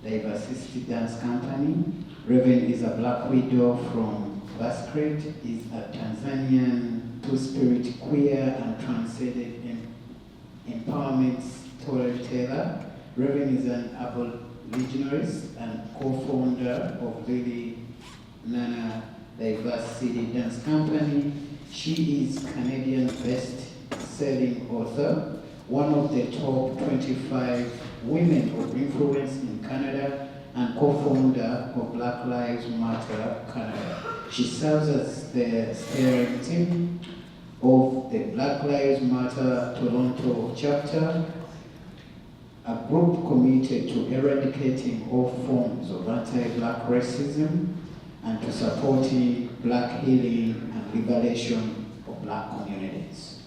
diversity dance company. Ravyn is a black widow from Basket, is a Tanzanian two-spirit queer and transcendent empowerment storyteller. Ravyn is an abolitionist and co-founder of Lily Nana Diversity Dance Company. She is Canadian best-selling author, one of the top 25 women of influence in Canada, and co-founder of Black Lives Matter Canada. She serves as the steering team of the Black Lives Matter Toronto chapter, a group committed to eradicating all forms of anti-Black racism and to supporting Black healing and liberation of Black communities.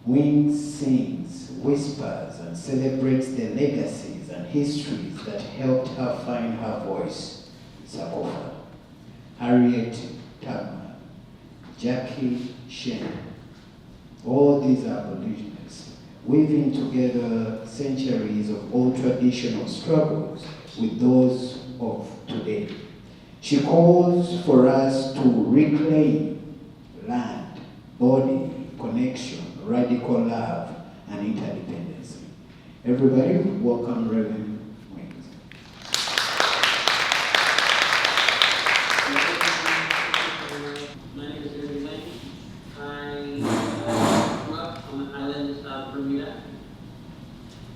Wngz sings, whispers, and celebrates the legacies and histories that helped her find her voice. Sakofa, Harriet Tubman, Jackie Shen, all these abolitionists, weaving together centuries of old traditional struggles with those of today. She calls for us to reclaim land, body, connection, radical love, and interdependence. Everybody, welcome Ravyn. My name is Ravyn. I grew up on the island of Bermuda,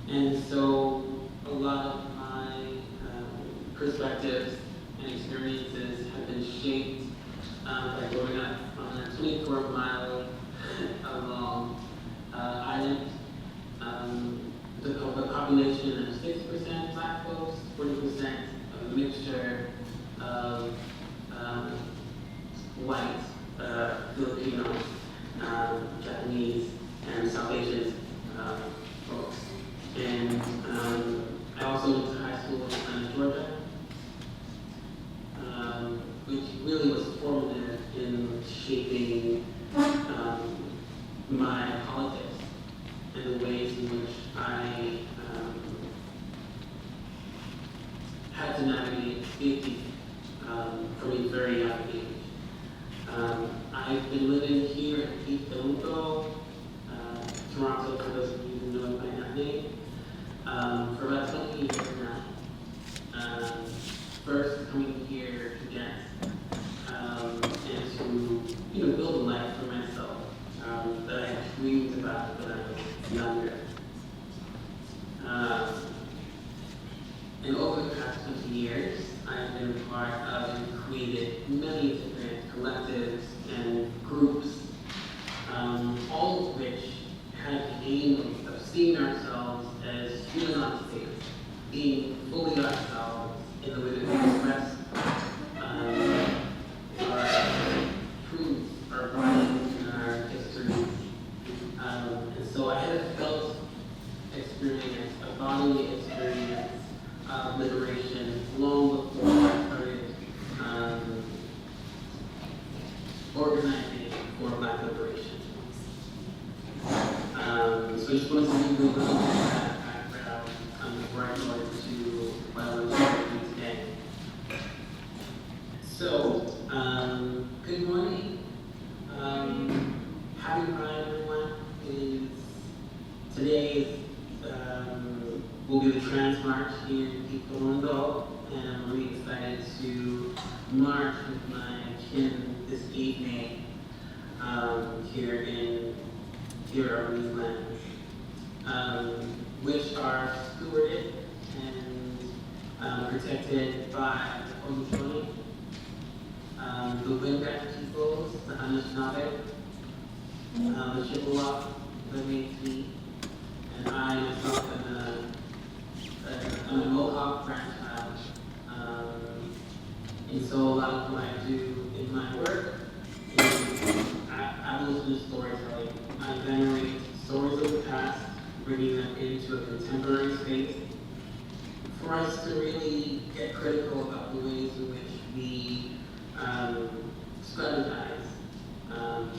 and so a lot of my perspectives and experiences have been shaped by growing up on a 24-mile long island. The population of 60% Black folks, 40% of a mixture of white, Filipino, Japanese, and South Asian folks. And I also went to high school in Georgia, which really was formative in shaping my politics and the ways in which I had to navigate safety from a very young age. I've been living here in Toronto, for those of you who know it by that name, for about 20 years now. First coming here to dance and to build a life for myself that I dreamed about when I was younger. And over the past 20 years, I've been part of and created many different collectives and groups, all of which had the aim of seeing ourselves as human on stage, being fully ourselves in the way that we express our truths, our values, and our history. And so I had a felt experience, a bodily experience of liberation long before I started organizing for Black liberation. So I just wanted to give you a little bit of that background before I go into what I want to share with you today. So, good morning. Happy Pride, everyone. Today will be the Trans March here in Toronto, and I'm really excited to march with my kin this evening here at our lands, which are stewarded and protected by the Haudenosaunee, the Wngz peoples, the Anishinaabe, the Chippewa, the Métis, and I myself am a Mohawk grandchild. And so a lot of what I do in my work is abolitionist storytelling. I venerate stories of the past, bringing them into a contemporary space for us to really get critical about the ways in which we strategize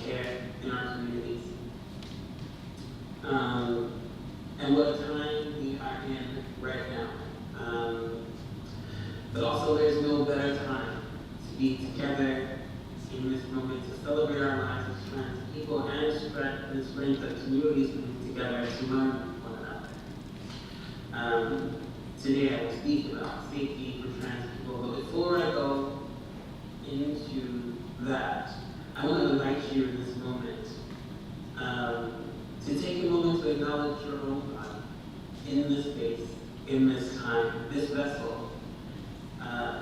care in our communities. And what a time we are in right now. But also there's no better time to be together in this moment to celebrate our lives as trans people and spread the strength of communities coming together to learn one another. Today I will speak about safety for trans people, but before I go into that, I want to invite you in this moment to take a moment to acknowledge your own body in this space, in this time, this vessel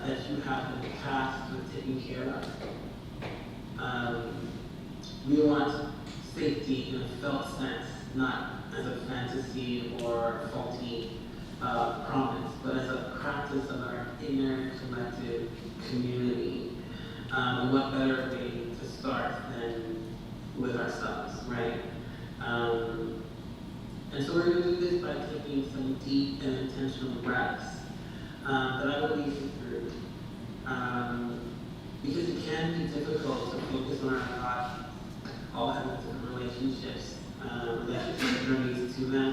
that you have been tasked with taking care of. We want safety in a felt sense, not as a fantasy or faulty promise, but as a practice of our inner collective community. And what better way to start than with ourselves, right? And so we're going to do this by taking some deep and intentional breaths that I will lead you through. Because it can be difficult to focus on our bodies, all have different relationships, relationship journeys to them.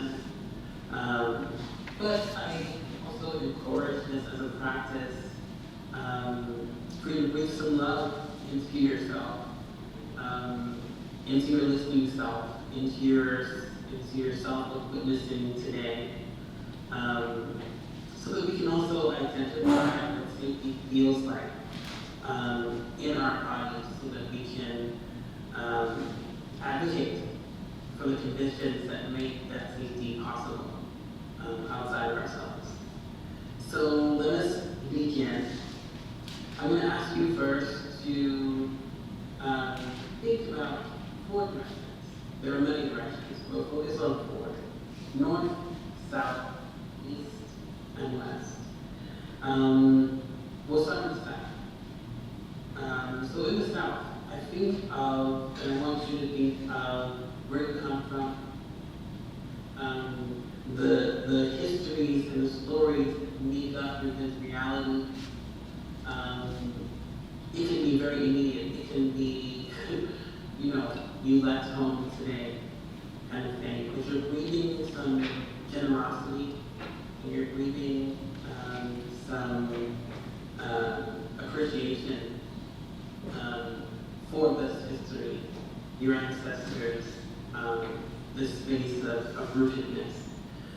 But I also encourage this as a practice for you to bring some love into yourself, into your listening self, into your self of witnessing today, so that we can also identify what safety feels like in our bodies, so that we can advocate for the conditions that make that safety possible outside of ourselves. So let us begin. I'm going to ask you first to think about 4 directions. There are many directions. We'll focus on 4. North, south, east, and west. We'll start with the south. So in the south, I think of, and I want you to think of where you come from, the histories and the stories that make up your reality. It can be very immediate. It can be, you left home today kind of thing. But you're breathing some generosity, and you're breathing some appreciation for this history, your ancestors, this space of rootedness.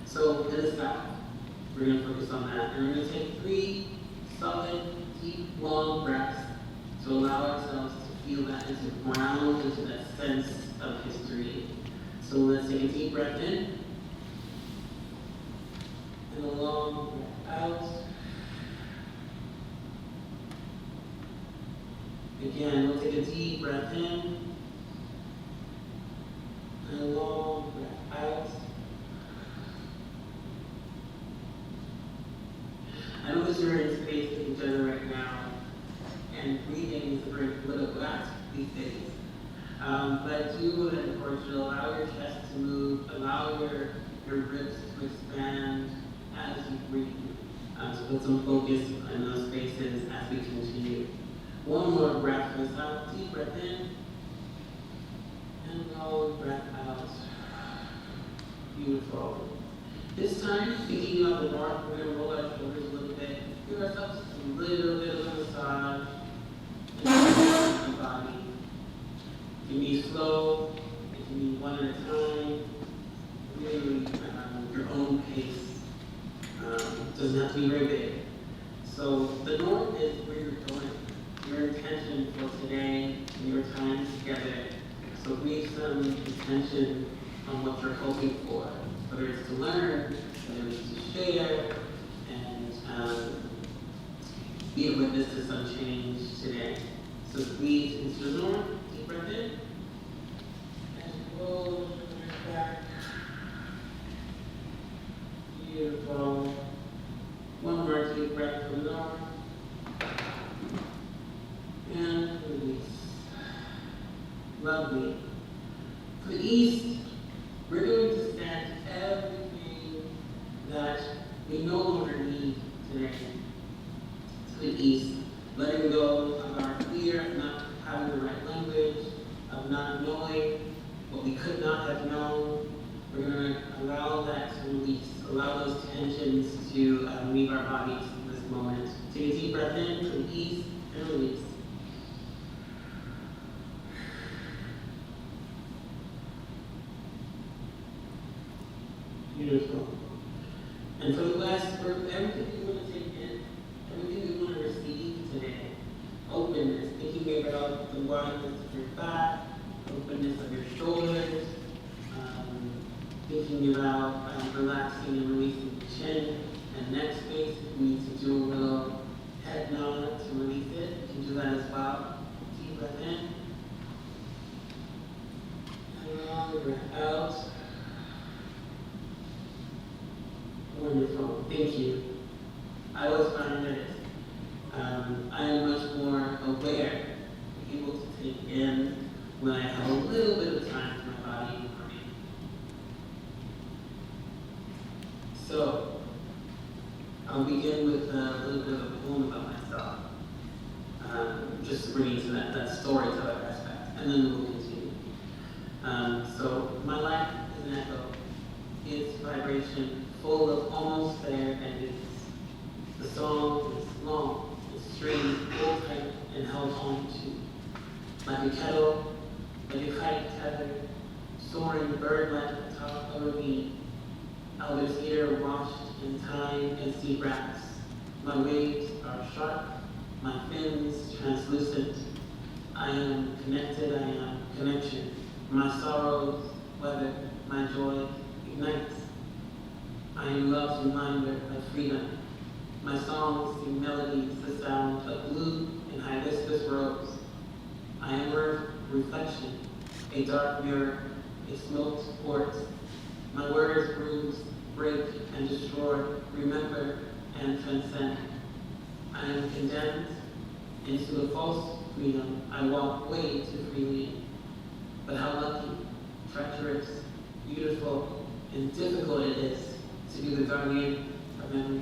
So in the south, we're going to focus on that. And we're going to take 3 solid, deep, long breaths to allow ourselves to feel that and to ground into that sense of history. So let's take a deep breath in, and a long breath out. Again, we'll take a deep breath in, and a long breath out. I know that you're in space with each other right now, and breathing is a very political act these days. But I do want to encourage you to allow your chest to move, allow your ribs to expand as you breathe. So put some focus in those spaces as we continue. One more breath for the south. Deep breath in, and long breath out. Beautiful. This time, thinking of the north, we're going to roll our shoulders a little bit. Give ourselves a little bit of a massage. And the body. It can be slow. It can be one at a time. Really, your own pace. Doesn't have to be very big. So the north is where you're going. Your intention for today and your time together. So make some intention on what you're hoping for. Whether it's to learn, whether it's to share, and be a witness to some change today. So breathe into the north, deep breath in, and roll back. Beautiful. One more deep breath from the north, and release. Lovely. For the east, we're going to stand everything that we no longer need today. To the east, letting go of our fear of not having the right language, of not knowing what we could not have known. We're going to allow that to release, allow those tensions to leave our bodies in this moment. Take a deep breath in, release, and release. Beautiful. And for the last, for everything you want to take in, everything you want to receive today, openness, thinking about the wideness of your back, openness of your shoulders, thinking about relaxing and releasing the chin and neck space. If you need to do a little head nod to release it, you can do that as well. Deep breath in. And long breath out. Wonderful. Thank you. I always find that I am much more aware, able to take in when I have a little bit of time for my body and brain. So, I'll begin with a little bit of a poem about myself, just to bring you to that storyteller aspect, and then we'll continue. So, my life is an echo. It's vibration, full of almost there and it's. The song is long, it's strings pulled tight and held on to. Like a kettle, like a kite tethered, soaring bird-like atop a ravine. Elders here washed in time and sea grass. My waves are sharp, my fins translucent. I am connected, I am connection. My sorrows weather, my joy ignites. I am love's reminder of freedom. My songs sing melodies, the sound of blue and hibiscus rose. I am earth reflection, a dark mirror, a smoked port. My words bruise, break, and destroy, remember, and transcend. I am condemned into a false freedom. I walk way too freely. But how lucky, treacherous, beautiful, and difficult it is to be the guardian of memory.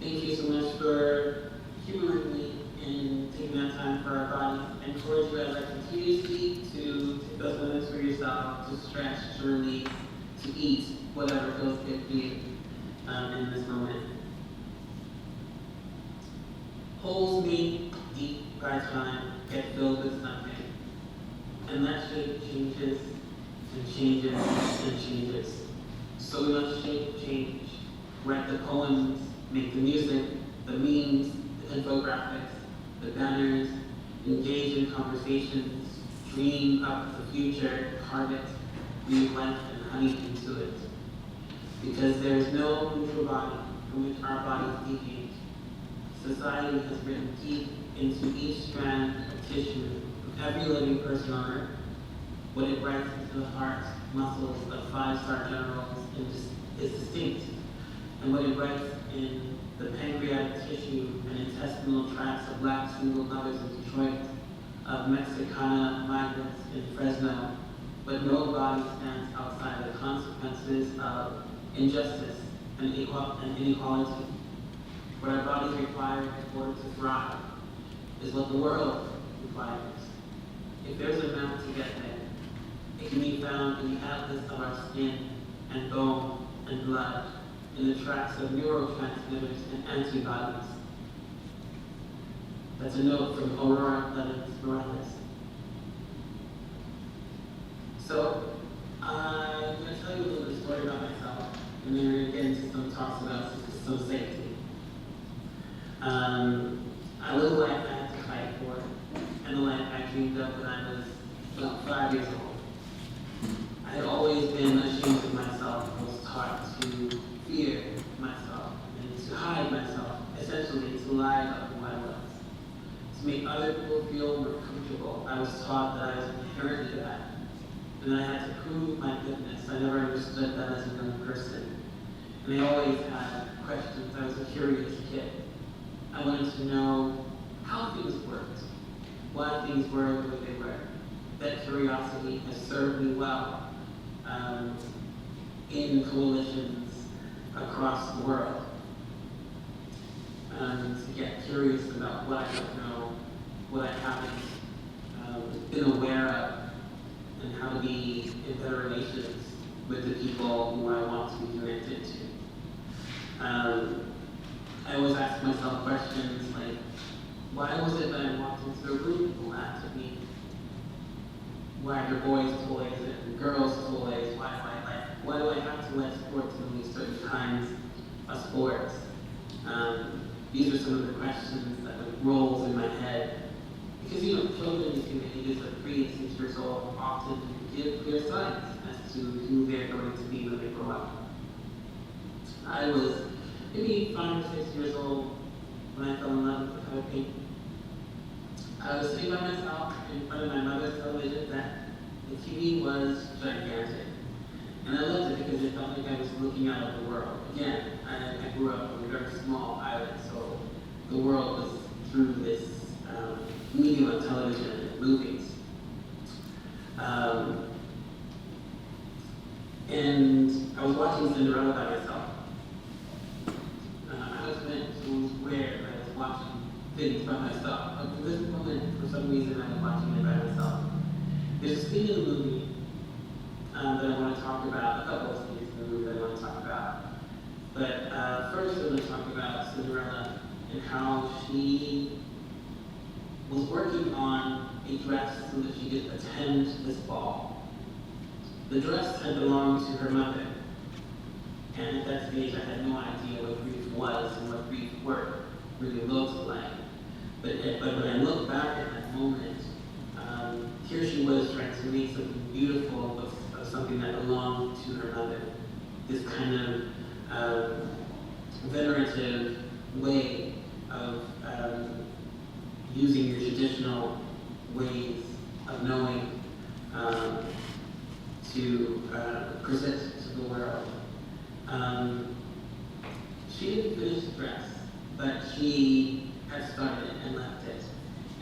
Thank you so much for humoring me and taking that time for our bodies. I encourage you as I continue to speak to take those moments for yourself, to stretch, to release, to eat, whatever feels good for you in this moment. Holes made deep by time get filled with something. And that shape changes and changes and changes. So we must shape change. Write the poems, make the music, the memes, the infographics, the banners, engage in conversations, dream up the future, carve it, breathe life and honey into it. Because there is no neutral body from which our bodies deviate. Society has written deep into each strand of tissue of every living person on earth. What it writes into the heart, muscles of 5-star generals is distinct. And what it writes in the pancreatic tissue and intestinal tracts of black single mothers in Detroit, of Mexicana migrants in Fresno, but no body stands outside the consequences of injustice and inequality. What our bodies require in order to thrive is what the world requires. If there's a map to get there, it can be found in the atlas of our skin and bone and blood, in the tracks of neurotransmitters and antibodies. That's a note from Aurora Morales. So, I'm going to tell you a little bit of story about myself, and then we're going to get into some talks about some safety. I live a life I had to fight for, and a life I dreamed of when I was about 5 years old. I had always been ashamed of myself. I was taught to fear myself and to hide myself, essentially to lie about who I was. To make other people feel more comfortable, I was taught that I was inherently bad, and that I had to prove my goodness. I never understood that as a young person. And I always had questions. I was a curious kid. I wanted to know how things worked, why things were the way they were. That curiosity has served me well in coalitions across the world. To get curious about what I don't know, what I haven't been aware of, and how to be in better relations with the people who I want to be connected to. I always ask myself questions like, why was it that I walked into a room and laughed at me? Why are boys' toys and girls' toys? Why do I have to like sports and these certain kinds of sports? These are some of the questions that like rolls in my head. Because children in the ages of 3 and 6 years old often give clear signs as to who they're going to be when they grow up. I was maybe 5 or 6 years old when I fell in love with the color pink. I was sitting by myself in front of my mother's television set. The TV was gigantic. And I loved it because it felt like I was looking out at the world. Again, I grew up on a very small island, so the world was through this medium of television and movies. And I was watching Cinderella by myself. I was aware that I was watching things by myself. But this moment, for some reason, I was watching it by myself. There's a scene in the movie that I want to talk about, a couple of scenes in the movie that I want to talk about. But first, I'm going to talk about Cinderella and how she was working on a dress so that she could attend this ball. The dress had belonged to her mother, and at that stage I had no idea what grief was and what grief work really looked like. But when I look back at that moment, here she was trying to make something beautiful of something that belonged to her mother. This kind of venerative way of using your traditional ways of knowing to present to the world. She didn't finish the dress, but she had started it and left it.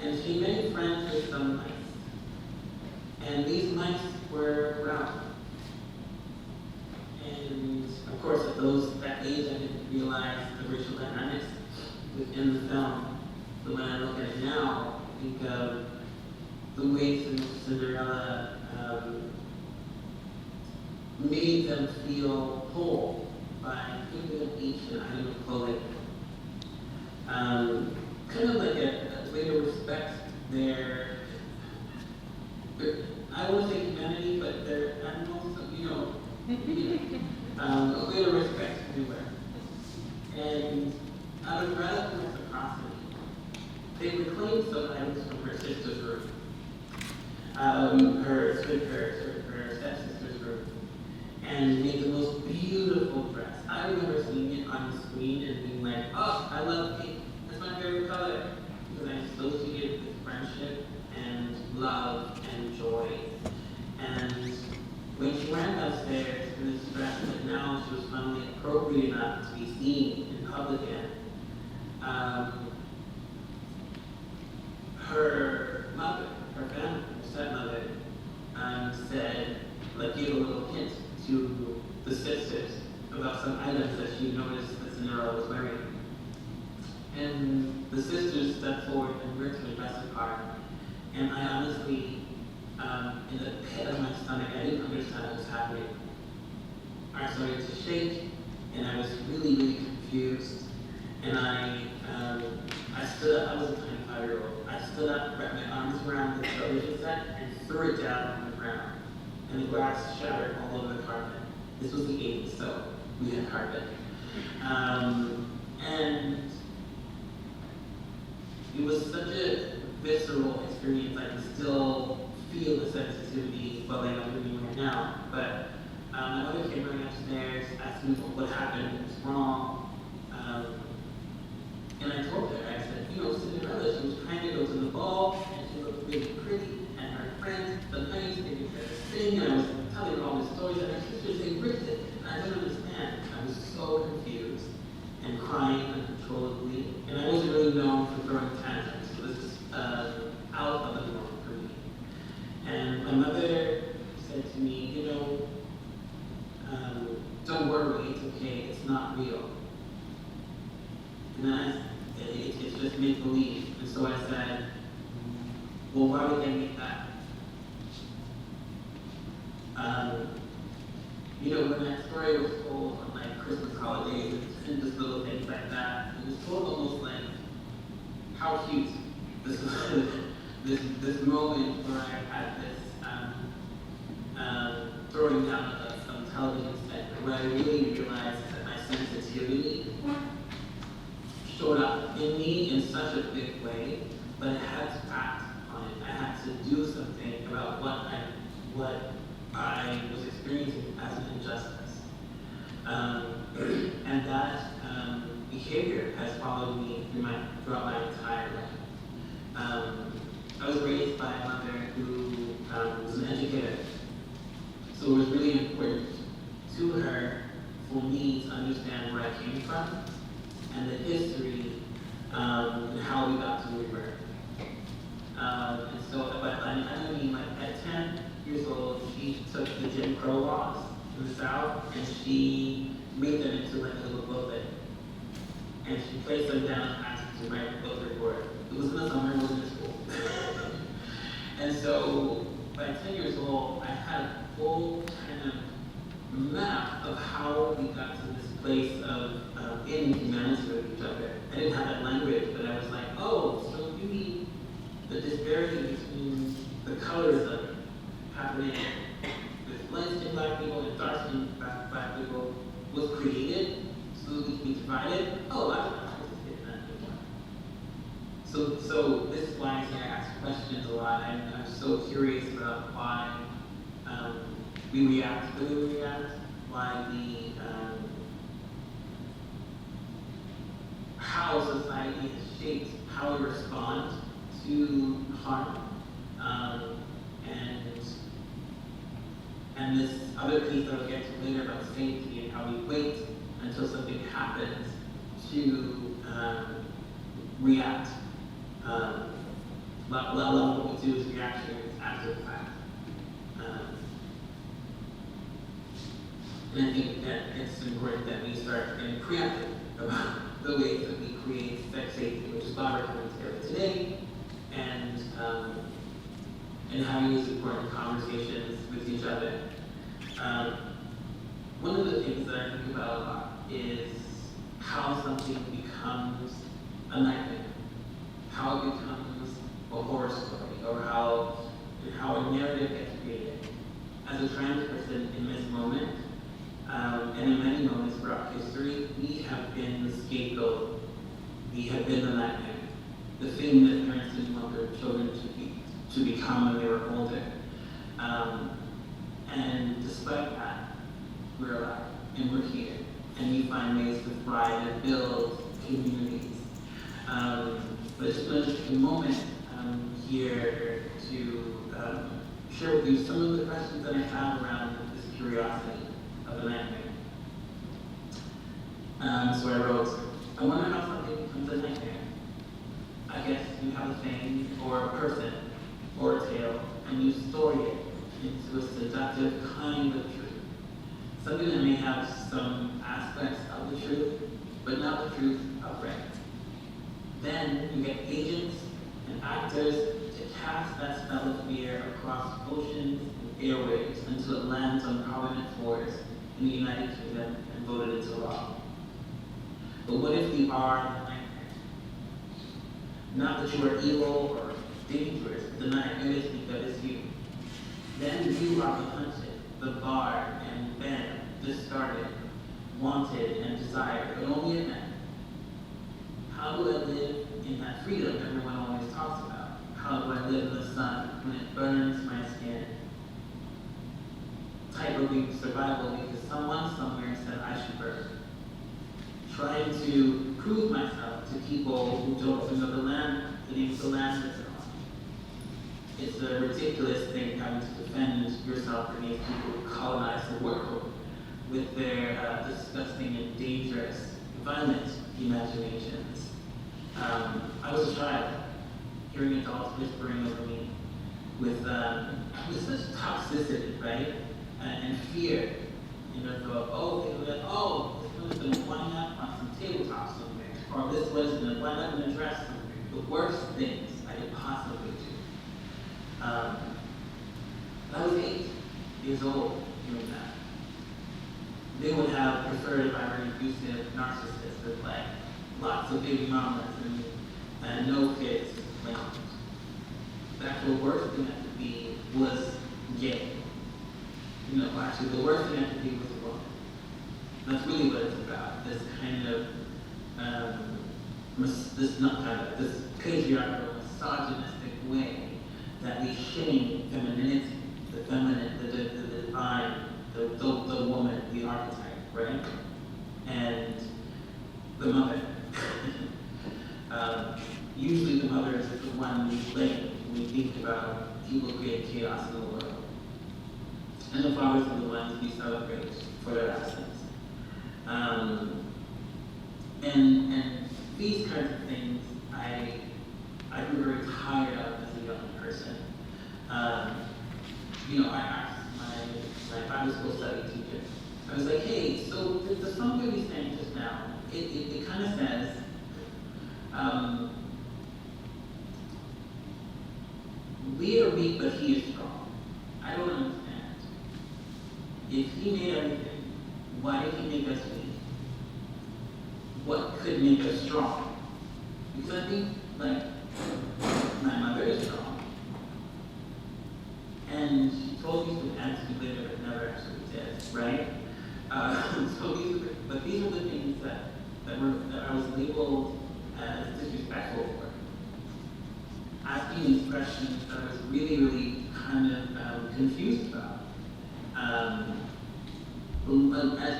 And she made friends with some mice. And these mice were brown. And of course, at that age, I didn't realize the racial dynamics within the film. But when I look at it now, I think of the ways in which Cinderella made them feel whole by giving them each an item of clothing. Kind of like a way to respect their I don't want to say humanity, but they're animals, so a way to respect everywhere. And out of radical reciprocity, they reclaimed some items from her sister's room, her stepsister's room, and made the most beautiful dress. I remember seeing it on the screen and being like, oh, I love pink. That's my favorite color. Because I associate it with friendship and love and joy. And when she ran downstairs in this dress that now she was finally appropriate enough to be seen in public again, her mother, her family, her stepmother, said, gave a little hint to the sisters about some items that she noticed that Cinderella was wearing. And the sisters stepped forward and ripped her dress apart. And I honestly, in the pit of my stomach, I didn't understand what was happening. I started to shake, and I was really, really confused. And I stood up. I was a tiny 5-year-old. I stood up, wrapped my arms around the television set, and threw it down on the ground. And the glass shattered all over the carpet. This was the 80s, so we had carpet. And it was such a visceral experience. I can still feel the sensitivity welling up in me right now. But my mother came running upstairs, asked me what happened, what was wrong. And I told her, I said, Cinderella, she was trying to go to the ball, and she looked really pretty, and her friends, the mice, they could sing, and I was telling her all the stories, and her sisters, they ripped it, and I didn't understand. I was so confused and crying uncontrollably, and I wasn't really known for throwing tantrums, so this is out of the norm for me. And my mother said to me, don't worry, it's okay, it's not real. And it's just make-believe. And so I said, well, why would they make that? when that story was told on like Christmas holidays and just little things like that, it was told almost like, how cute. This was this moment where I had this throwing down of some television set, where I really realized that my sensitivity showed up in me in such a big way, but I had to act on it. I had to do something about what I was experiencing as an injustice. And that behavior has followed me throughout my entire life. I was raised by a mother who was an educator, so it was really important to her for me to understand where I came from and the history and how we got to where we were. And so, but I mean, like at 10 years old, she took the Jim Crow laws in the South and she made them into like a little booklet. And she placed them down and asked me to write a book report. It was in the summer, it was in school. And so, by 10 years old, I had a full kind of map of how we got to this place of inhumanity with each other. I didn't have that language, but I was like, oh, so you mean the disparity between the colors of it happening with light-skinned black people and dark-skinned black people was created so that we can be divided? Oh, I don't participate in that anymore. So this is why I ask questions a lot. I'm so curious about why we react the way we react, why how society has shaped how we respond to harm, and this other piece that I'll get to later about safety and how we wait until something happens to react. A lot of what we do is reaction after the fact. And I think that it's important that we start getting preemptive about the ways that we create sex safety, which is why we're coming together today, and having these important conversations with each other. One of the things that I think about a lot is how something becomes a nightmare, how it becomes a horror story, or how a narrative gets created. As a trans person in this moment, and in many moments throughout history, we have been the scapegoat. We have been the nightmare, the thing that parents didn't want their children to become when they were older. And despite that, we're alive and we're here, and we find ways to thrive and build communities. But I just want to take a moment here to share with you some of the questions that I have around this curiosity of the nightmare. So I wrote, I wonder how something becomes a nightmare. I guess you have a thing, or a person, or a tale, and you story it into a seductive kind of truth. Something that may have some aspects of the truth, but not the truth outright. Then you get agents and actors to cast that spell of fear across oceans and airwaves until it lands on prominent floors in the United Kingdom and voted into law. But what if we are the nightmare? Not that you are evil or dangerous, the nightmare is because it's you. Then you are the hunted, the barred and banned, discarded, wanted and desired, but only at men. How do I live in that freedom everyone always talks about? How do I live in the sun when it burns my skin? Tightroping survival because someone somewhere said I should burn. Trying to prove myself to people who don't know the land, the name of the land that's on. It's a ridiculous thing having to defend yourself against people who colonize the world with their disgusting and dangerous, violent imaginations. I was a child, hearing adults whispering over me with such toxicity, right? And fear. You know, they were like, oh, this one's gonna wind up on some tabletop somewhere, or this one's gonna wind up in a dress somewhere. The worst things I could possibly do. I was 8 years old doing that. have preferred if I were an abusive narcissist with like lots of baby mamas and no kids. Like, the actual worst thing I could be was gay. You know, actually the worst thing I could be was a woman. That's really what it's about. This kind of this patriarchal, misogynistic way that we shame femininity, the feminine, the divine, the woman, the archetype, right? And the mother. Usually the mother is the one we blame when we think about people creating chaos in the world. And the fathers are the ones we celebrate for their absence. And these kinds of things I grew very tired of as a young person. You know, I asked my Bible school study teacher, I was like, hey, so the song that we sang just now, it kind of says, we are weak, but he is strong. I don't understand. If he made everything, why did he make us weak? What could make us strong? Because I think, like, my mother is strong. And she told me to answer me later, but never actually did, right? But these are the things that I was labeled as disrespectful for. Asking these questions that I was really, really kind of confused about.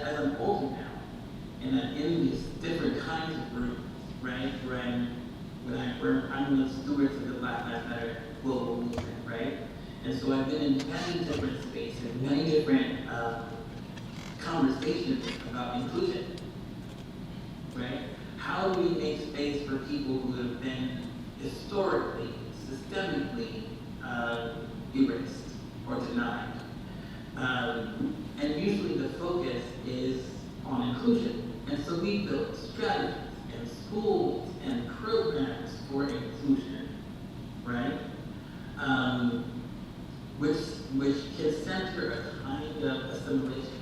As I'm older now, and I'm in these different kinds of rooms, right? Where I'm the stewards of the Black Lives Matter global movement, right? And so I've been in many different spaces, many different conversations about inclusion, right? How do we make space for people who have been historically, systemically erased or denied? And usually the focus is on inclusion. And so we built strategies and schools and programs for inclusion, right? Which can center a kind of assimilation.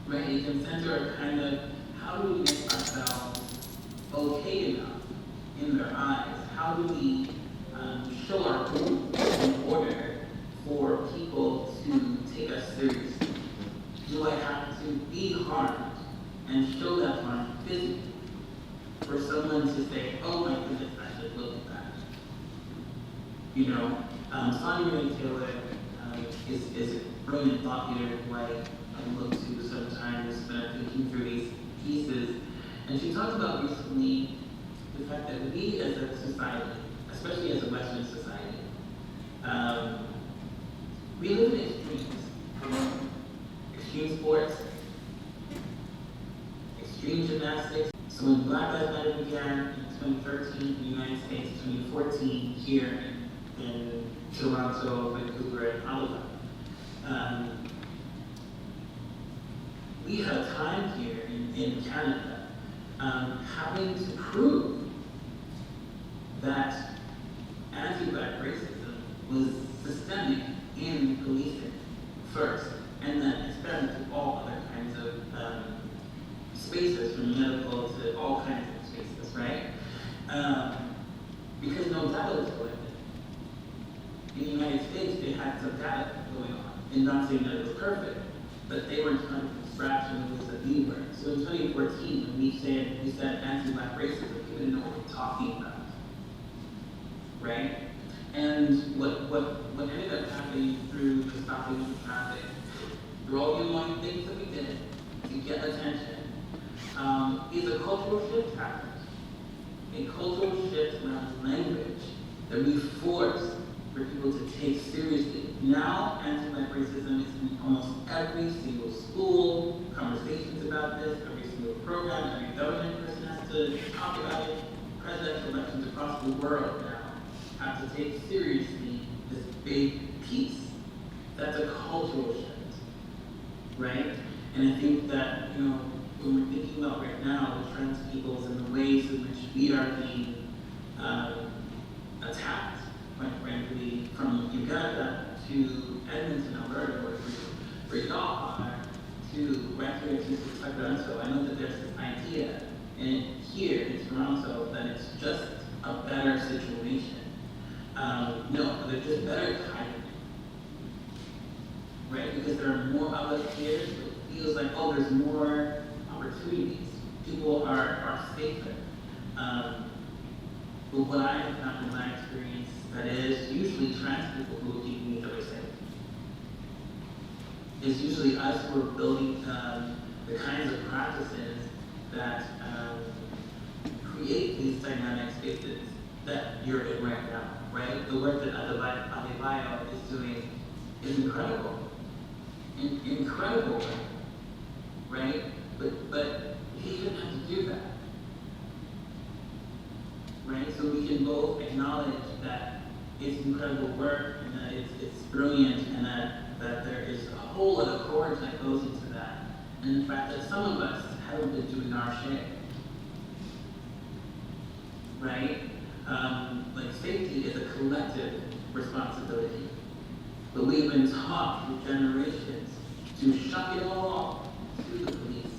Right? It can center a kind of, how do we make ourselves okay enough in their eyes? How do we show our group in order for people to take us seriously? Do I have to be harmed and show that harm physically for someone to say, oh my goodness, I should look at that? You know, Sonia Renee Taylor is a brilliant thought leader who I look to sometimes when I'm thinking through these pieces. And she talked about recently the fact that we as a society, especially as a Western society, we live in extremes. Extreme sports, extreme gymnastics. So when Black Lives Matter began in 2013 in the United States, 2014 here in Toronto, Vancouver, and Ottawa, we had a time here in Canada having to prove that anti-Black racism was systemic in policing first, and then expand to all other kinds of spaces, from medical to all kinds of spaces, right? Because no data was collected. In the United States, they had some data going on, and not saying that it was perfect, but they weren't trying to scratch and it was a B word. So in 2014, when we said anti-Black racism, we didn't know what we're talking about, right? And what ended up happening through the stopping of traffic, through all the annoying things that we did to get attention, is a cultural shift happened. A cultural shift around language that we force for people to take seriously. Now, anti-Black racism is in almost every single school, conversations about this, every single program, every government person has to talk about it. Presidential elections across the world now have to take seriously this big piece. That's a cultural shift, right? And I think that, you know, when we're thinking about right now the trans peoples and the ways in which we are being attacked, quite frankly, from Uganda to Edmonton, Alberta, where for y'all are to right here to Toronto. I know that there's this idea, and here in Toronto, that it's just a better situation. No, they're just better timing, right? Because there are more of us here, so it feels like, oh, there's more opportunities. People are safer. But what I have found in my experience, that is usually trans people who are keeping each other safe. It's usually us who are building the kinds of practices that create these dynamic spaces that you're in right now, right? The work that Adebayo is doing is incredible. Incredible, right? But he didn't have to do that. Right? So we can both acknowledge that it's incredible work and that it's brilliant and that there is a whole lot of courage that goes into that. And the fact that some of us haven't been doing our share. Right? Like safety is a collective responsibility. But we've been taught for generations to shuck it all off to the police.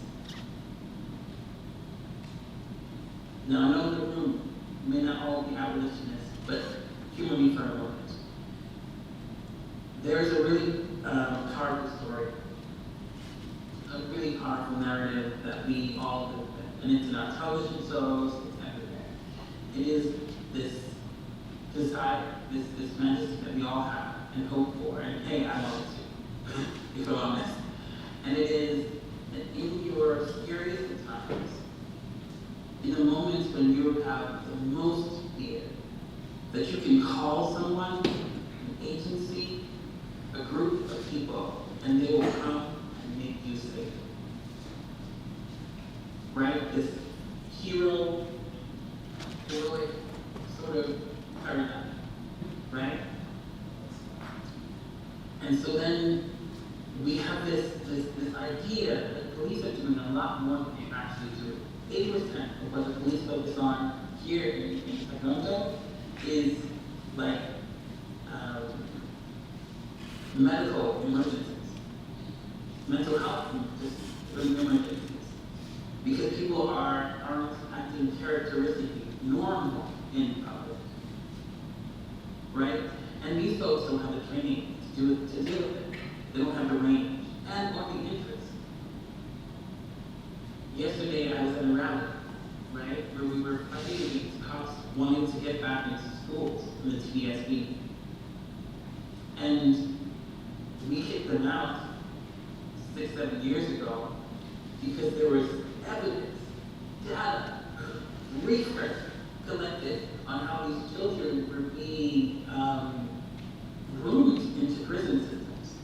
Now I know in the room may not all be abolitionists, but humor me for a moment. There's a really powerful story, a really powerful narrative that we all live with, and it's in our television shows, it's everywhere. It is this desire, this fantasy that we all have and hope for, and hey, I want it too, if I'm honest. And it is that in your scariest of times, in the moments when you have the most fear, that you can call someone, an agency, a group of people, and they will come and make you safe. Right? This heroic sort of paradigm, right? And so then we have this idea that police are doing a lot more than they actually do. 80% of what the police focus on here in Toronto is like medical emergencies, mental health emergencies, because people aren't acting characteristically normal in public, right? And these folks don't have the training to deal with it. They don't have the range and or the interest. Yesterday I was at a rally, right, where we were fighting against cops wanting to get back into schools in the TDSB. And we kicked them out 6-7 years ago because there was evidence, data, research collected on how these children were being groomed into prison systems.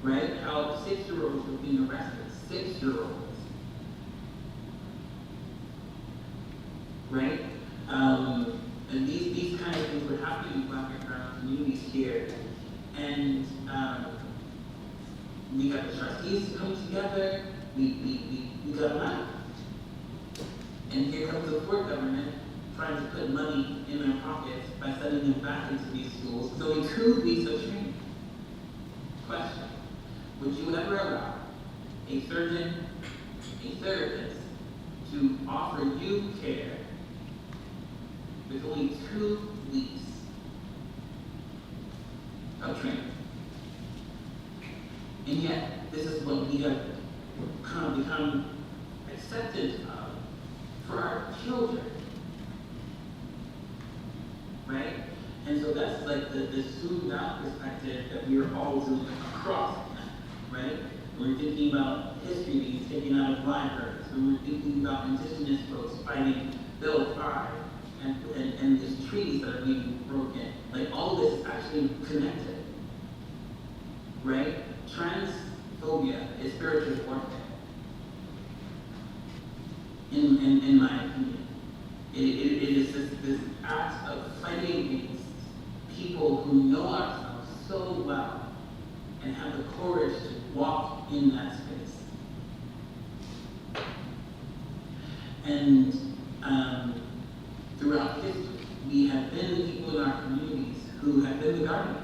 Right? How 6-year-olds were being arrested. 6-year-olds. Right? And these kind of things were happening in Black and brown communities here. And we got the trustees to come together, we got them out. And here comes the Ford government trying to put money in their pockets by sending them back into these schools. It's only 2 weeks of training. Question: would you ever allow a surgeon, a therapist, to offer you care with only 2 weeks of training? And yet, this is what we have kind of become accepted of for our children. Right? And so that's like the zoomed out perspective that we are all doing across, right? When we're thinking about history being taken out of libraries, when we're thinking about indigenous folks fighting Bill 5 and these treaties that are being broken, like all this is actually connected, right? Transphobia is spiritual warfare, in my opinion. It is this act of fighting against people who know ourselves so well and have the courage to walk in that space. And throughout history, we have been the people in our communities who have been the guardians.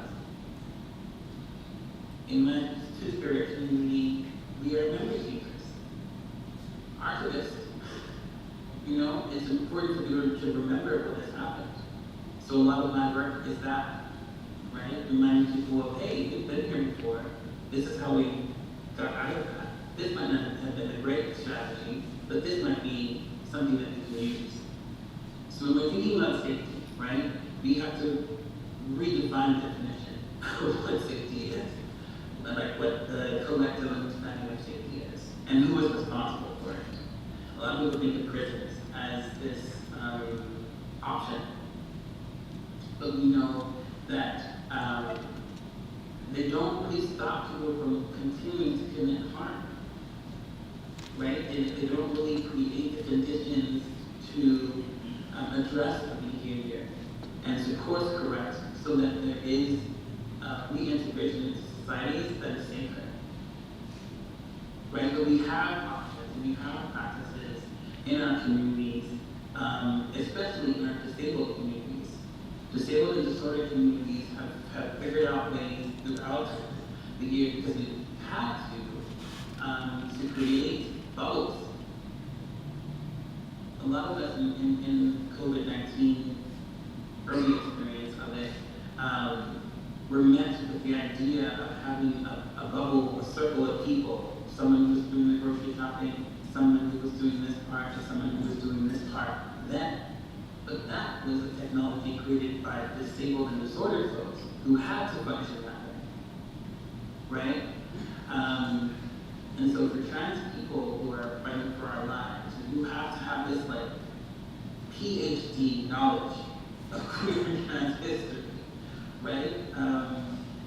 in my two-spirit community, we are memory keepers, archivists. You know, it's important to remember what has happened. So a lot of my work is that, right? Reminding people of, hey, we've been here before. This is how we got out of that. This might not have been a great strategy, but this might be something that we can use. So when we're thinking about safety, right, we have to redefine the definition of what safety is, like what the collective understanding of safety is, and who is responsible for it. A lot of people think of prisons as this option, but we know that they don't really stop people from continuing to commit harm, right? They don't really create the conditions to address the behavior and to course correct so that there is reintegration into societies that is safer, right? But we have options and we have practices in our communities, especially in our disabled communities. Disabled and disordered communities have figured out ways throughout the year, because we had to create bubbles. A lot of us in COVID-19 early experience of it were met with the idea of having a bubble, a circle of people. Someone who was doing the grocery shopping, someone who was doing this part, or someone who was doing this part then. But that was a technology created by disabled and disordered folks who had to function that way, right? And so for trans people who are fighting for our lives, you have to have this like PhD knowledge of queer and trans history, right?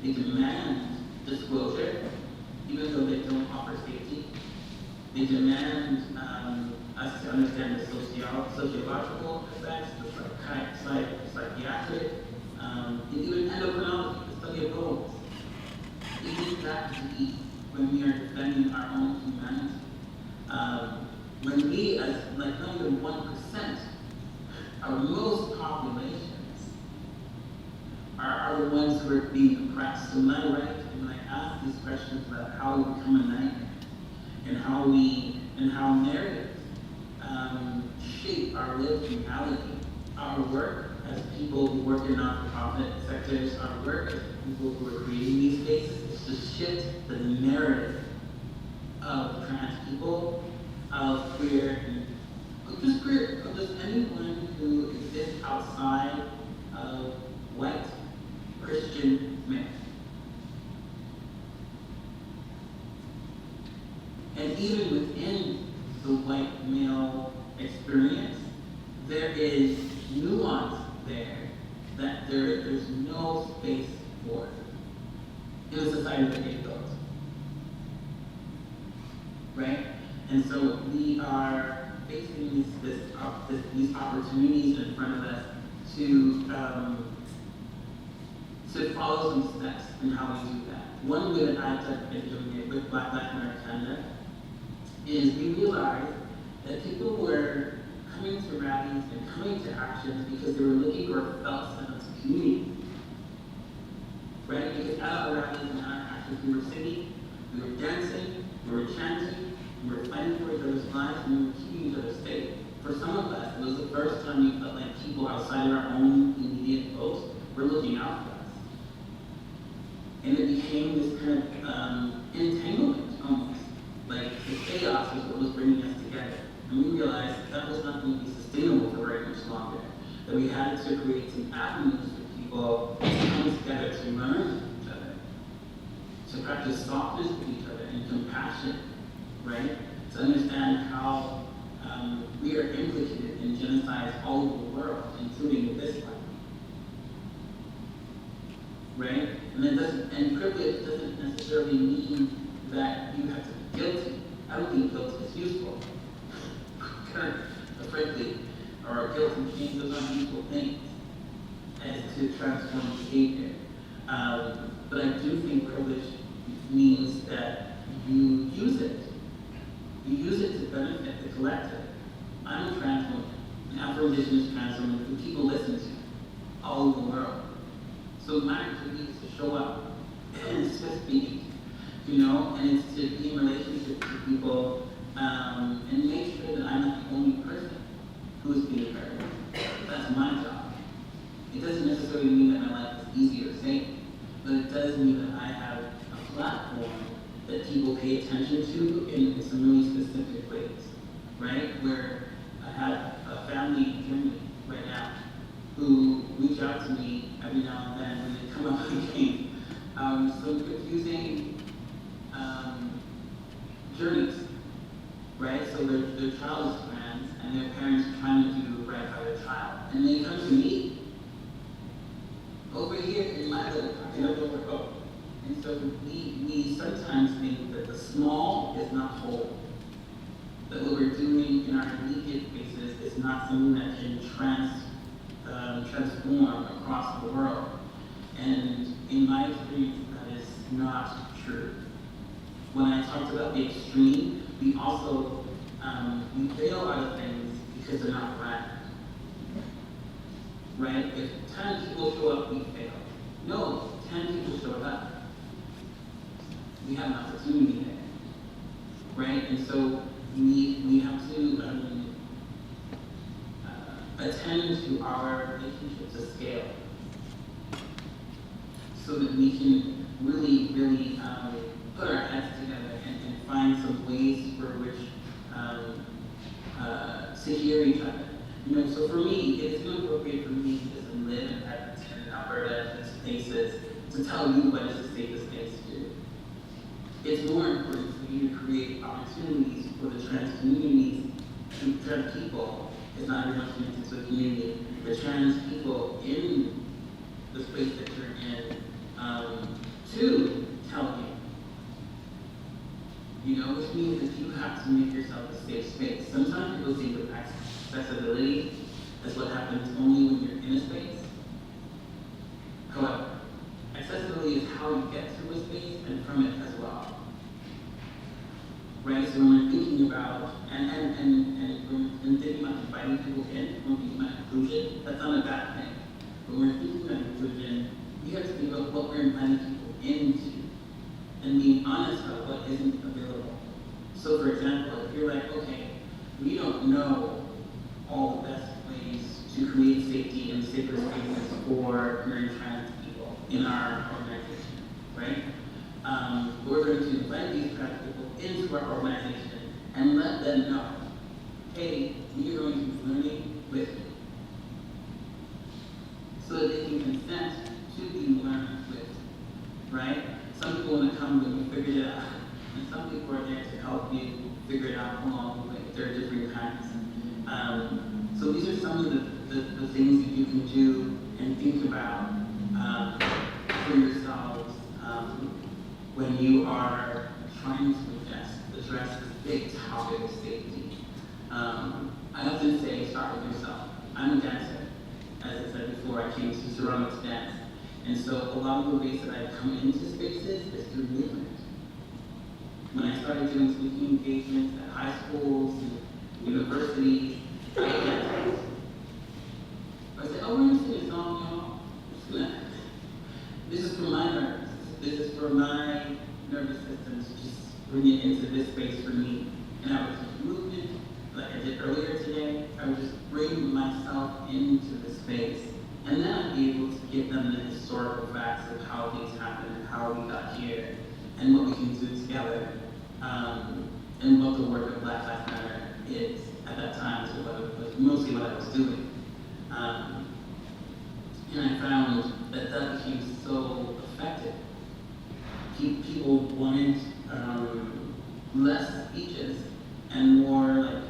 They demand disclosure, even though they don't offer safety. They demand us to understand the sociological effects, the psychiatric, even endocrinology, the study of bones. We need that to be when we are defending our own humanity. When we, as like not even 1%, our most populations are the ones who are being oppressed. So when I write and I ask these questions about how we become a nightmare, and how narratives shape our lived reality, our work as people who work in non-profit sectors, our work as people who are creating these spaces, is to shift the narrative of trans people, of queer, of just anyone who exists outside of white Christian men. And even within the white male experience, there is nuance there that there's no space for in a society that gets built. Right? And so we are facing these opportunities in front of us to follow some steps in how we do that. One way that I've been doing it with Black Lives Matter Canada is we realized that people were coming to rallies and coming to actions because they were looking for a felt sense of community. Right? Because at our rallies and at our actions, we were singing, we were dancing, we were chanting, we were fighting for each other's lives, and we were keeping each other safe. For some of us, it was the first time we felt like people outside of our own immediate folks were looking out for us. And it became this kind of entanglement almost. Like the chaos was what was bringing us together. And we realized that was not going to be sustainable for very much longer. That we had to create some avenues for people to come together to learn from each other, to practice softness with each other and compassion, right? To understand how we are implicated in genocides all over the world, including this one. Right? And privilege doesn't necessarily mean that you have to be guilty. I don't think guilt is useful. Frankly, or guilt and shame, those aren't useful things as to transform behavior. But I do think privilege means that you use it. You use it to benefit the collective. I'm a trans woman, an Afro-Indigenous trans woman who people listen to all over the world. So my activity is to show up and to speak and it's to be in relationship to people, and make sure that I'm not the only person who is being heard. That's my job. It doesn't necessarily mean that my life is easy or safe, but it does mean that I have a platform that people pay attention to in some really specific ways, right? Where I have a family in Germany right now who reach out to me every now and then when they come up against some confusing journeys, right? So their child is trans and their parents are trying to do right by their child. And they come to me over here in my little pocket of overcoat. And so we sometimes think that the small is not whole. That what we're doing in our immediate spaces is not something that can transform across the world. And in my experience, that is not true. When I talked about the extreme, we also we fail out of things because they're not planned. Right? If 10 people show up, we fail. No, 10 people showed up. We have an opportunity there. Right? And so we have to attend to our relationship to scale so that we can really put our heads together and find some ways for which to hear each other. So for me, it is inappropriate for me to just live in Edmonton, Alberta, and spaces to tell you what is the safest thing to do. It's more important for you to create opportunities for the trans communities, trans people. It's not very much connected to a community, the trans people in the space that you're in, to tell you. Which means that you have to make yourself a safe space. Sometimes people think of accessibility as what happens only when you're in a space. However, accessibility is how you get to a space and from it as well. Right? So when we're thinking about and thinking about inviting people in, when we're thinking about inclusion, that's not a bad thing. When we're thinking about inclusion, we have to think about what we're inviting people into and being honest about what isn't available. So for example, if you're like, okay, we don't know all the best ways to create safety and safer spaces for queer and trans people in our organization, right? We're going to invite these trans people into our organization and let them know, hey, you're going to be learning with me. So that they can consent to be learned with, right? Some people want to come when you figure it out, and some people are there to help you figure it out along the way. There are different kinds. So these are some of the things that you can do and think about for yourselves when you are trying to address this big topic of safety. I often say, start with yourself. I'm a dancer. As I said before, I came to Toronto to dance. And so a lot of the ways that I've come into spaces is through movement. When I started doing speaking engagements at high schools and universities, I danced. I said, oh, we're going to sing a song, This is for my nerves. This is for my nervous system to just bring it into this space for me. And I would just movement, like I did earlier today. I would just bring myself into the space. And then I'd be able to give them the historical facts of how things happened and how we got here and what we can do together and what the work of Black Lives Matter is at that time, so what was mostly what I was doing. And I found that became so effective. People wanted less speeches and more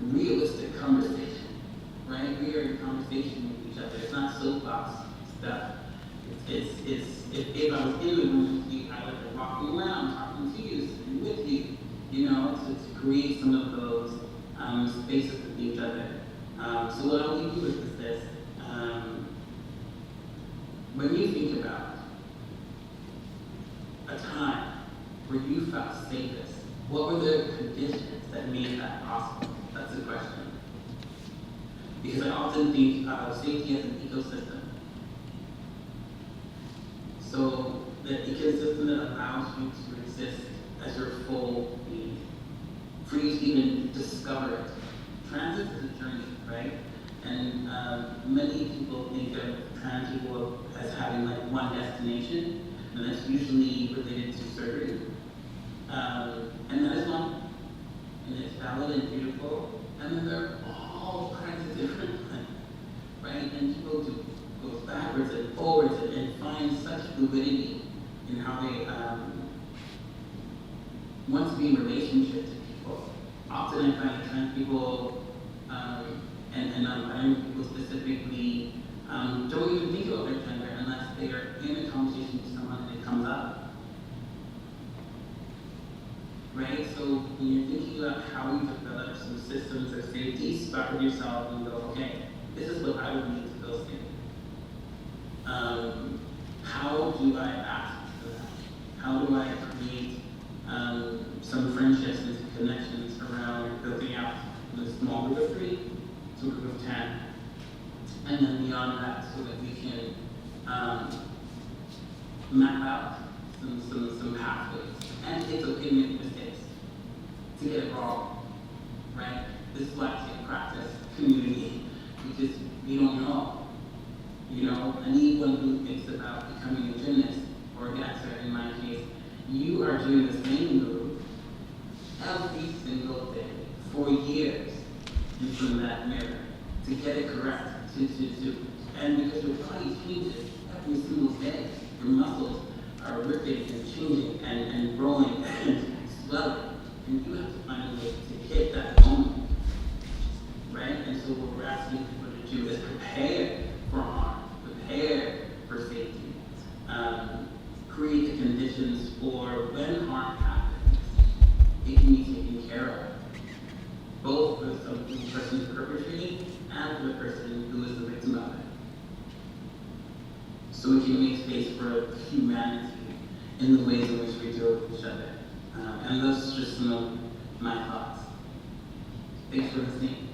realistic conversation, right? We are in conversation with each other. It's not soapbox stuff. It's if I was in the room with you, I would be walking around, talking to you, sitting with you, to create some of those spaces with each other. So what I'll leave you with is this. When you think about a time where you felt safest, what were the conditions that made that possible? That's the question. Because I often think of safety as an ecosystem. So that ecosystem that allows you to exist as your full being, for you to even discover it. Transit is a journey, right? And many people think of trans people as having like one destination, and that's usually related to surgery. And that is one, and it's valid and beautiful. And then there are all kinds of different, right? And people go backwards and forwards and find such fluidity in how they want to be in relationship to people. Often I find that trans people and non-binary people specifically don't even think about their gender unless they are in a conversation with someone and it comes up. Right? So when you're thinking about how we develop some systems of safety, start with yourself and go, okay, this is what I would need to feel safe. How do I ask for that? How do I create some friendships and connections around building out from a small group of 3 to a group of 10? And then beyond that, so that we can map out some pathways. And it's okay to make mistakes, to get it wrong, right? This is why it's a practice community, because we don't know. You know, anyone who thinks about becoming a gymnast or a dancer, in my case, you are doing the same move every single day for years in front of that mirror to get it correct. And because your body changes every single day, your muscles are ripping and changing and rolling and swelling, and you have to find a way to hit that moment, right? And so what we're asking people to do is prepare for harm, prepare for safety, create the conditions for when harm happens, it can be taken care of, both for the person who's perpetrating and for the person who is the victim of it. So we can make space for humanity in the ways in which we deal with each other. And those are just some of my thoughts. Thanks for listening.